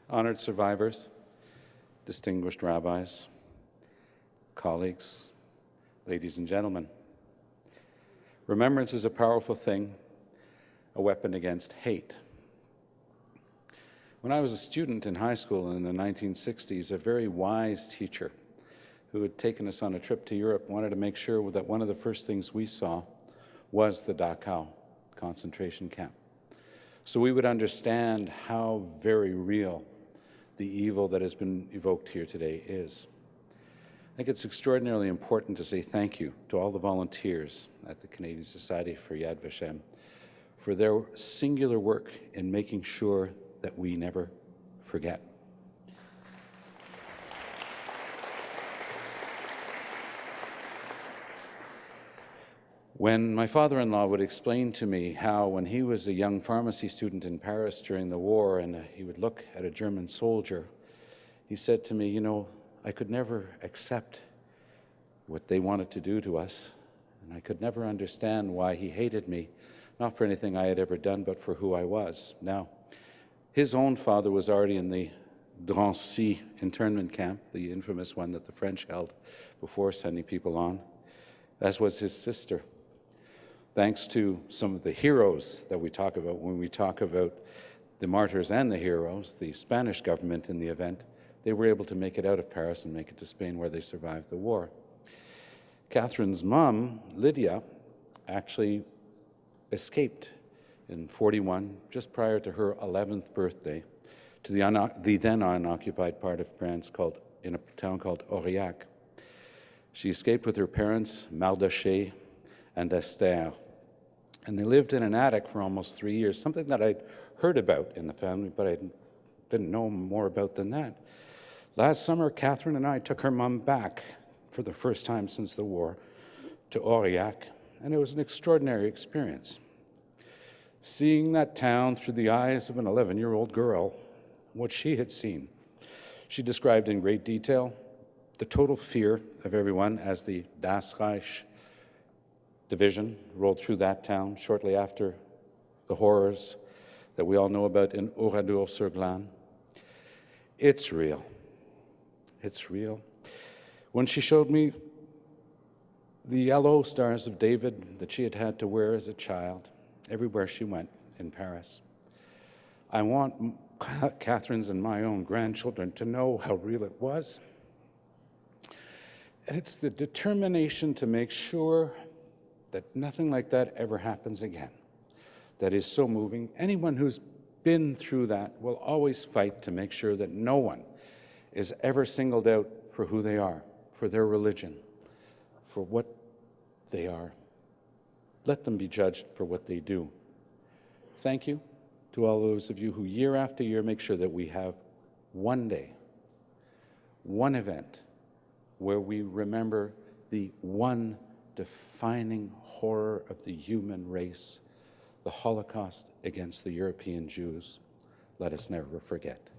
honored survivors, distinguished rabbis, colleagues, ladies and gentlemen. Remembrance is a powerful thing, a weapon against hate. When I was a student in high school in the 1960s, a very wise teacher who had taken us on a trip to Europe wanted to make sure that one of the first things we saw was the Dachau concentration camp. So we would understand how very real the evil that has been evoked here today is. I think it's extraordinarily important to say thank you to all the volunteers at the Canadian Society for Yad Vashem for their singular work in making sure that we never forget. When my father-in-law would explain to me how, when he was a young pharmacy student in Paris during the war and he would look at a German soldier, he said to me, you know, I could never accept what they wanted to do to us, and I could never understand why he hated me, not for anything I had ever done, but for who I was. Now, his own father was already in the Drancy internment camp, the infamous one that the French held before sending people on, as was his sister. Thanks to some of the heroes that we talk about when we talk about the martyrs and the heroes, the Spanish government in the event, they were able to make it out of Paris and make it to Spain, where they survived the war. Catherine's mom, Lydia, actually escaped in 1941, just prior to her 11th birthday, to the then unoccupied part of France in a town called Aurillac. She escaped with her parents, Mardoché and Esther, and they lived in an attic for almost 3 years, something that I'd heard about in the family, but I didn't know more about than that. Last summer, Catherine and I took her mom back for the first time since the war to Aurillac, and it was an extraordinary experience. Seeing that town through the eyes of an 11-year-old girl, what she had seen. She described in great detail the total fear of everyone as the Das Reich division rolled through that town shortly after the horrors that we all know about in Oradour-sur-Glane. It's real. It's real. When she showed me the yellow Stars of David that she had had to wear as a child everywhere she went in Paris, I want Catherine's and my own grandchildren to know how real it was. And it's the determination to make sure that nothing like that ever happens again that is so moving. Anyone who's been through that will always fight to make sure that no one is ever singled out for who they are, for their religion, for what they are. Let them be judged for what they do. Thank you to all those of you who year after year make sure that we have one day, one event, where we remember the one defining horror of the human race, the Holocaust against the European Jews. Let us never forget.